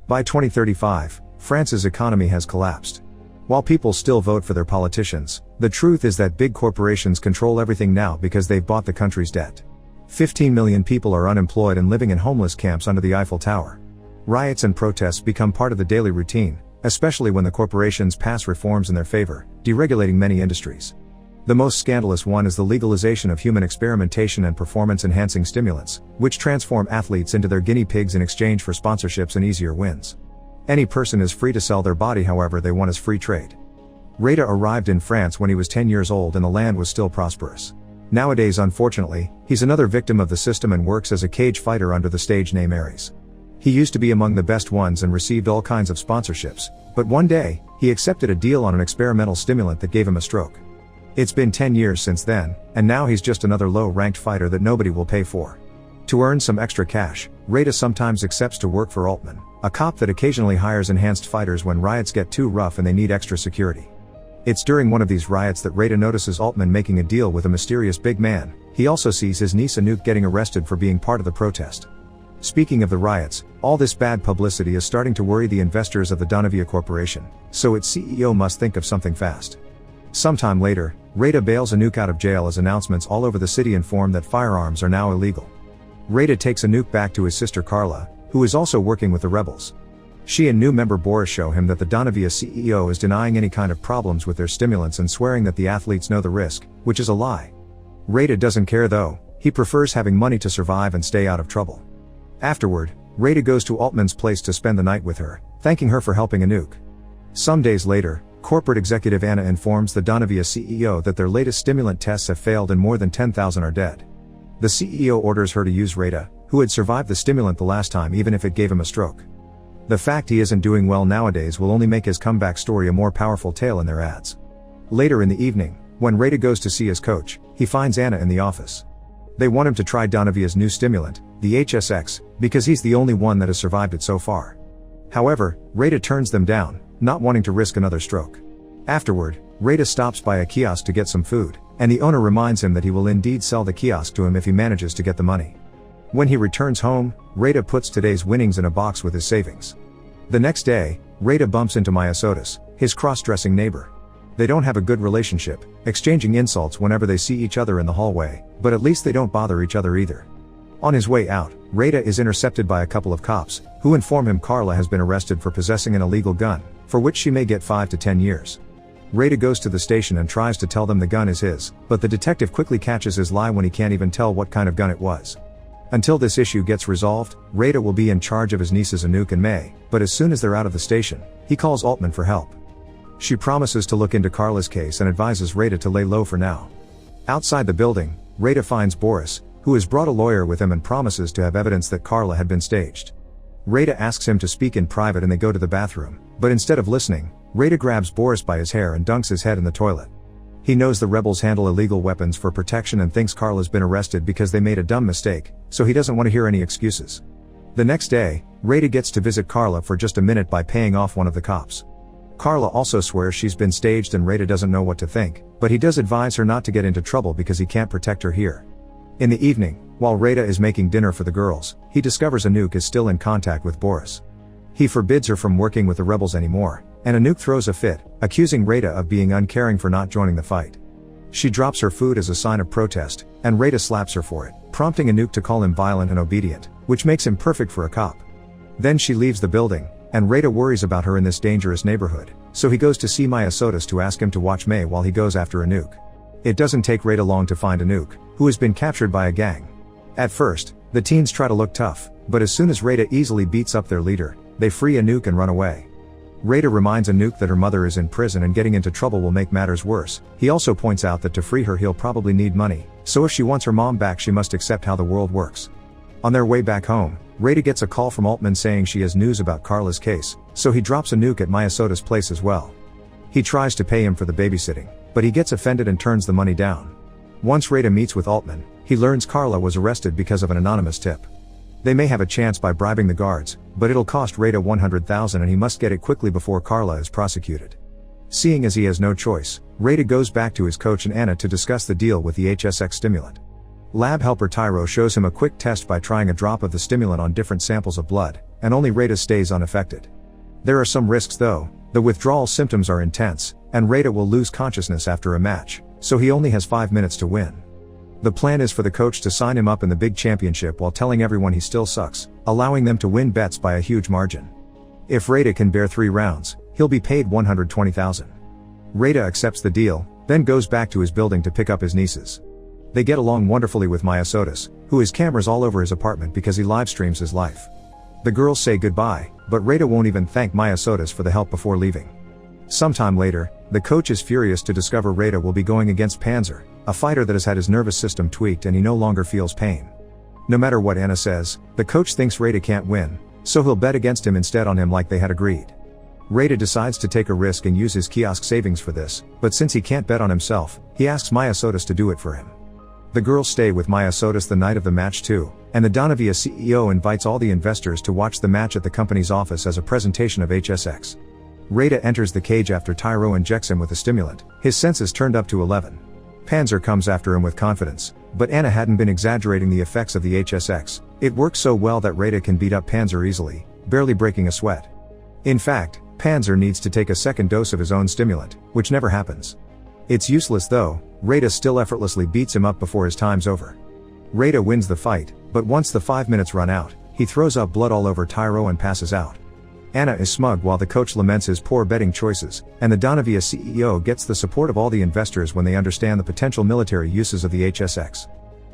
By 2035, France's economy has collapsed. While people still vote for their politicians, the truth is that big corporations control everything now because they've bought the country's debt. 15 million people are unemployed and living in homeless camps under the Eiffel Tower. Riots and protests become part of the daily routine, especially when the corporations pass reforms in their favor, deregulating many industries. The most scandalous one is the legalization of human experimentation and performance-enhancing stimulants, which transform athletes into their guinea pigs in exchange for sponsorships and easier wins. Any person is free to sell their body however they want as free trade. Reda arrived in France when he was 10 years old and the land was still prosperous. Nowadays, unfortunately, he's another victim of the system and works as a cage fighter under the stage name Ares. He used to be among the best ones and received all kinds of sponsorships, but one day, he accepted a deal on an experimental stimulant that gave him a stroke. It's been 10 years since then, and now he's just another low-ranked fighter that nobody will pay for. To earn some extra cash, Reda sometimes accepts to work for Altman, a cop that occasionally hires enhanced fighters when riots get too rough and they need extra security. It's during one of these riots that Reda notices Altman making a deal with a mysterious big man. He also sees his niece Anouk getting arrested for being part of the protest. Speaking of the riots, all this bad publicity is starting to worry the investors of the Donavia Corporation, so its CEO must think of something fast. Sometime later, Reda bails Anouk out of jail as announcements all over the city inform that firearms are now illegal. Reda takes Anouk back to his sister Carla, who is also working with the rebels. She and new member Boris show him that the Donavia CEO is denying any kind of problems with their stimulants and swearing that the athletes know the risk, which is a lie. Reda doesn't care though, he prefers having money to survive and stay out of trouble. Afterward, Reda goes to Altman's place to spend the night with her, thanking her for helping Anouk. Some days later, corporate executive Anna informs the Donavia CEO that their latest stimulant tests have failed and more than 10,000 are dead. The CEO orders her to use Reda, who had survived the stimulant the last time even if it gave him a stroke. The fact he isn't doing well nowadays will only make his comeback story a more powerful tale in their ads. Later in the evening, when Reda goes to see his coach, he finds Anna in the office. They want him to try Donavia's new stimulant, the HSX, because he's the only one that has survived it so far. However, Reda turns them down, not wanting to risk another stroke. Afterward, Reda stops by a kiosk to get some food, and the owner reminds him that he will indeed sell the kiosk to him if he manages to get the money. When he returns home, Reda puts today's winnings in a box with his savings. The next day, Reda bumps into Maya Sotis, his cross-dressing neighbor. They don't have a good relationship, exchanging insults whenever they see each other in the hallway, but at least they don't bother each other either. On his way out, Reda is intercepted by a couple of cops, who inform him Carla has been arrested for possessing an illegal gun, for which she may get 5 to 10 years. Reda goes to the station and tries to tell them the gun is his, but the detective quickly catches his lie when he can't even tell what kind of gun it was. Until this issue gets resolved, Reda will be in charge of his nieces Anouk and May, but as soon as they're out of the station, he calls Altman for help. She promises to look into Carla's case and advises Reda to lay low for now. Outside the building, Reda finds Boris, who has brought a lawyer with him and promises to have evidence that Carla had been staged. Reda asks him to speak in private and they go to the bathroom, but instead of listening, Reda grabs Boris by his hair and dunks his head in the toilet. He knows the rebels handle illegal weapons for protection and thinks Carla's been arrested because they made a dumb mistake, so he doesn't want to hear any excuses. The next day, Reda gets to visit Carla for just a minute by paying off one of the cops. Carla also swears she's been staged and Reda doesn't know what to think, but he does advise her not to get into trouble because he can't protect her here. In the evening, while Reda is making dinner for the girls, he discovers Anouk is still in contact with Boris. He forbids her from working with the rebels anymore, and Anouk throws a fit, accusing Reda of being uncaring for not joining the fight. She drops her food as a sign of protest, and Reda slaps her for it, prompting Anouk to call him violent and obedient, which makes him perfect for a cop. Then she leaves the building, and Reda worries about her in this dangerous neighborhood, so he goes to see Maya Sotis to ask him to watch May while he goes after Anouk. It doesn't take Reda long to find Anouk, who has been captured by a gang. At first, the teens try to look tough, but as soon as Reda easily beats up their leader, they free Anouk and run away. Reda reminds Anouk that her mother is in prison and getting into trouble will make matters worse. He also points out that to free her he'll probably need money, so if she wants her mom back she must accept how the world works. On their way back home, Reda gets a call from Altman saying she has news about Carla's case, so he drops Anouk at Maya Sotis' place as well. He tries to pay him for the babysitting, but he gets offended and turns the money down. Once Reda meets with Altman, he learns Carla was arrested because of an anonymous tip. They may have a chance by bribing the guards, but it'll cost Reda 100,000 and he must get it quickly before Carla is prosecuted. Seeing as he has no choice, Reda goes back to his coach and Anna to discuss the deal with the HSX stimulant. Lab helper Tyro shows him a quick test by trying a drop of the stimulant on different samples of blood, and only Rada stays unaffected. There are some risks though. The withdrawal symptoms are intense, and Rada will lose consciousness after a match, so he only has 5 minutes to win. The plan is for the coach to sign him up in the big championship while telling everyone he still sucks, allowing them to win bets by a huge margin. If Rada can bear 3 rounds, he'll be paid $120,000. Rada accepts the deal, then goes back to his building to pick up his nieces. They get along wonderfully with Maya Sotis, who has cameras all over his apartment because he live streams his life. The girls say goodbye, but Rada won't even thank Maya Sotis for the help before leaving. Sometime later, the coach is furious to discover Rada will be going against Panzer, a fighter that has had his nervous system tweaked and he no longer feels pain. No matter what Anna says, the coach thinks Rada can't win, so he'll bet against him instead on him like they had agreed. Rada decides to take a risk and use his kiosk savings for this, but since he can't bet on himself, he asks Maya Sotis to do it for him. The girls stay with Maya Sotis the night of the match too, and the Donavia CEO invites all the investors to watch the match at the company's office as a presentation of HSX. Rada enters the cage after Tyro injects him with a stimulant, his senses turned up to 11. Panzer comes after him with confidence, but Anna hadn't been exaggerating the effects of the HSX, it works so well that Rada can beat up Panzer easily, barely breaking a sweat. In fact, Panzer needs to take a second dose of his own stimulant, which never happens. It's useless though, Rada still effortlessly beats him up before his time's over. Rada wins the fight, but once the 5 minutes run out, he throws up blood all over Tyro and passes out. Anna is smug while the coach laments his poor betting choices, and the Donavia CEO gets the support of all the investors when they understand the potential military uses of the HSX.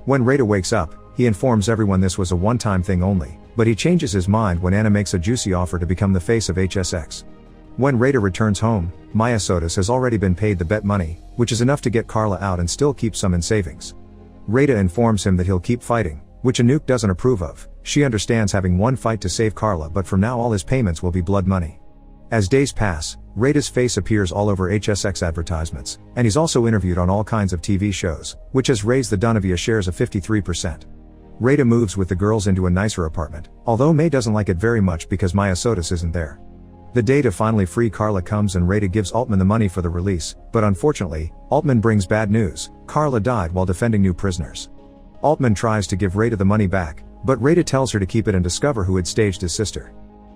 When Rada wakes up, he informs everyone this was a one-time thing only, but he changes his mind when Anna makes a juicy offer to become the face of HSX. When Rada returns home, Maya Sotis has already been paid the bet money, which is enough to get Carla out and still keep some in savings. Rada informs him that he'll keep fighting, which Anouk doesn't approve of. She understands having one fight to save Carla, but from now all his payments will be blood money. As days pass, Rada's face appears all over HSX advertisements, and he's also interviewed on all kinds of TV shows, which has raised the Donavia shares of 53%. Rada moves with the girls into a nicer apartment, although May doesn't like it very much because Maya Sotis isn't there. The day to finally free Carla comes and Rada gives Altman the money for the release, but unfortunately, Altman brings bad news: Carla died while defending new prisoners. Altman tries to give Rada the money back, but Rada tells her to keep it and discover who had staged his sister.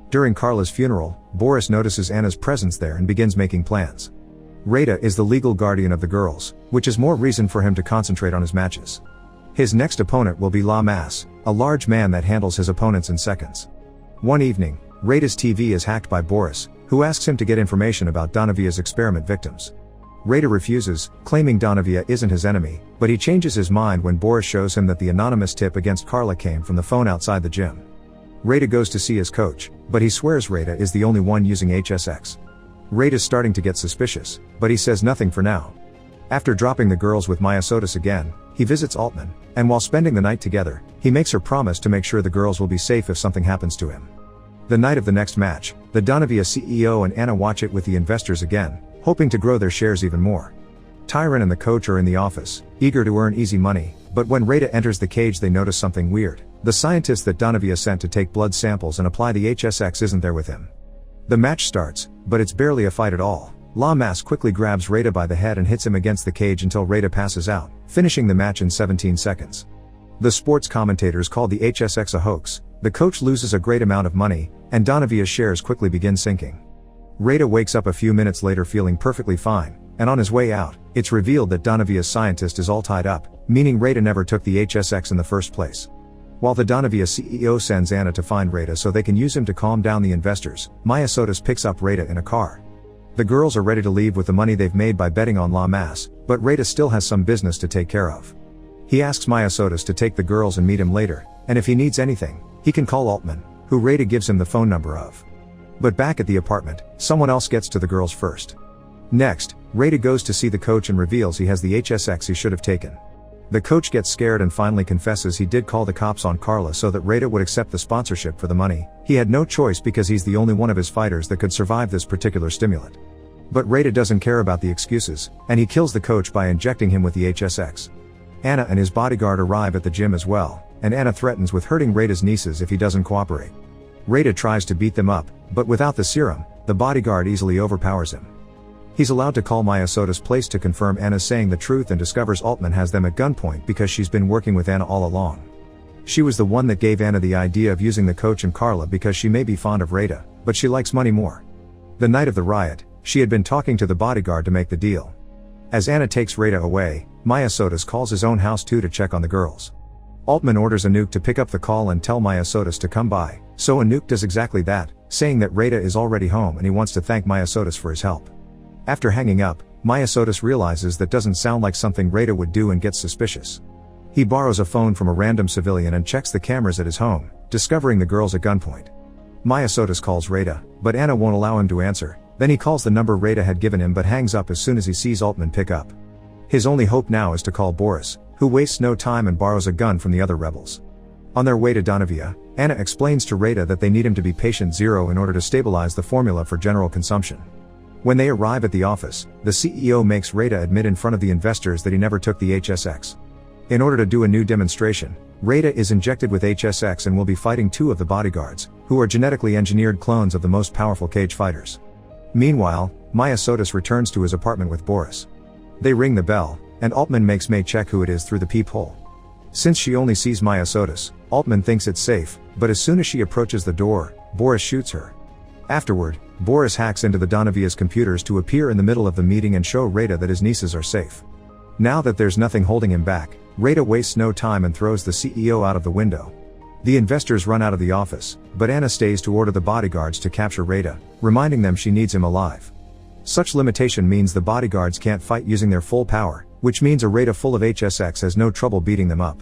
During Carla's funeral, Boris notices Anna's presence there and begins making plans. Rada is the legal guardian of the girls, which is more reason for him to concentrate on his matches. His next opponent will be La Masse, a large man that handles his opponents in seconds. One evening, Rada's TV is hacked by Boris, who asks him to get information about Donavia's experiment victims. Rada refuses, claiming Donavia isn't his enemy, but he changes his mind when Boris shows him that the anonymous tip against Carla came from the phone outside the gym. Rada goes to see his coach, but he swears Rada is the only one using HSX. Rada's starting to get suspicious, but he says nothing for now. After dropping the girls with Maya Sotis again, he visits Altman, and while spending the night together, he makes her promise to make sure the girls will be safe if something happens to him. The night of the next match, the Donavia CEO and Anna watch it with the investors again, hoping to grow their shares even more. Tyron and the coach are in the office, eager to earn easy money, but when Rada enters the cage they notice something weird. The scientist that Donavia sent to take blood samples and apply the HSX isn't there with him. The match starts, but it's barely a fight at all. La Masse quickly grabs Rada by the head and hits him against the cage until Rada passes out, finishing the match in 17 seconds. The sports commentators call the HSX a hoax, the coach loses a great amount of money, and Donavia's shares quickly begin sinking. Rada wakes up a few minutes later feeling perfectly fine, and on his way out, it's revealed that Donavia's scientist is all tied up, meaning Rada never took the HSX in the first place. While the Donavia CEO sends Anna to find Rada so they can use him to calm down the investors, Maya Sotis picks up Rada in a car. The girls are ready to leave with the money they've made by betting on La Masse, but Rada still has some business to take care of. He asks Maya Sotis to take the girls and meet him later, and if he needs anything, he can call Altman, who Rada gives him the phone number of. But back at the apartment, someone else gets to the girls first. Next, Rada goes to see the coach and reveals he has the HSX he should have taken. The coach gets scared and finally confesses he did call the cops on Carla so that Rada would accept the sponsorship for the money. He had no choice because he's the only one of his fighters that could survive this particular stimulant. But Rada doesn't care about the excuses, and he kills the coach by injecting him with the HSX. Anna and his bodyguard arrive at the gym as well, and Anna threatens with hurting Rada's nieces if he doesn't cooperate. Rada tries to beat them up, but without the serum, the bodyguard easily overpowers him. He's allowed to call Maya Soda's place to confirm Anna's saying the truth and discovers Altman has them at gunpoint because she's been working with Anna all along. She was the one that gave Anna the idea of using the coach and Carla because she may be fond of Rada, but she likes money more. The night of the riot, she had been talking to the bodyguard to make the deal. As Anna takes Rada away, Maya Sodas calls his own house too to check on the girls. Altman orders Anouk to pick up the call and tell Maya Sodas to come by, so Anouk does exactly that, saying that Rada is already home and he wants to thank Maya Sodas for his help. After hanging up, Maya Sodas realizes that doesn't sound like something Rada would do and gets suspicious. He borrows a phone from a random civilian and checks the cameras at his home, discovering the girls at gunpoint. Maya Sodas calls Rada, but Anna won't allow him to answer. Then he calls the number Rada had given him but hangs up as soon as he sees Altman pick up. His only hope now is to call Boris, who wastes no time and borrows a gun from the other rebels. On their way to Donavia, Anna explains to Rada that they need him to be patient zero in order to stabilize the formula for general consumption. When they arrive at the office, the CEO makes Rada admit in front of the investors that he never took the HSX. In order to do a new demonstration, Rada is injected with HSX and will be fighting two of the bodyguards, who are genetically engineered clones of the most powerful cage fighters. Meanwhile, Maya Sodas returns to his apartment with Boris. They ring the bell, and Altman makes May check who it is through the peephole. Since she only sees Maya Sodas, Altman thinks it's safe, but as soon as she approaches the door, Boris shoots her. Afterward, Boris hacks into the Donavia's computers to appear in the middle of the meeting and show Rada that his nieces are safe. Now that there's nothing holding him back, Rada wastes no time and throws the CEO out of the window. The investors run out of the office, but Anna stays to order the bodyguards to capture Rada, reminding them she needs him alive. Such limitation means the bodyguards can't fight using their full power, which means a Rada full of HSX has no trouble beating them up.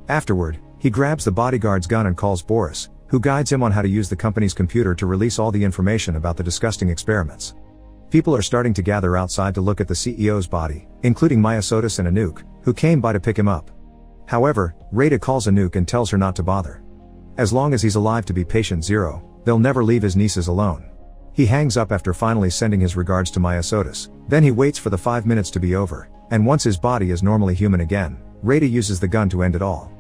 Afterward, he grabs the bodyguard's gun and calls Boris, who guides him on how to use the company's computer to release all the information about the disgusting experiments. People are starting to gather outside to look at the CEO's body, including Maya Sodas and Anouk, who came by to pick him up. However, Rada calls Anouk and tells her not to bother. As long as he's alive to be patient zero, they'll never leave his nieces alone. He hangs up after finally sending his regards to Maya Sodas. Then he waits for the 5 minutes to be over, and once his body is normally human again, Rada uses the gun to end it all.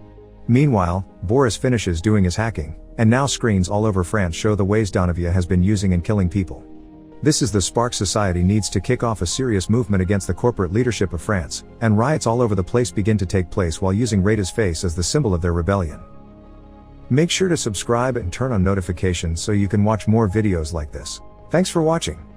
Meanwhile, Boris finishes doing his hacking, and now screens all over France show the ways Donavia has been using and killing people. This is the spark society needs to kick off a serious movement against the corporate leadership of France, and riots all over the place begin to take place while using Rada's face as the symbol of their rebellion. Make sure to subscribe and turn on notifications so you can watch more videos like this. Thanks for watching.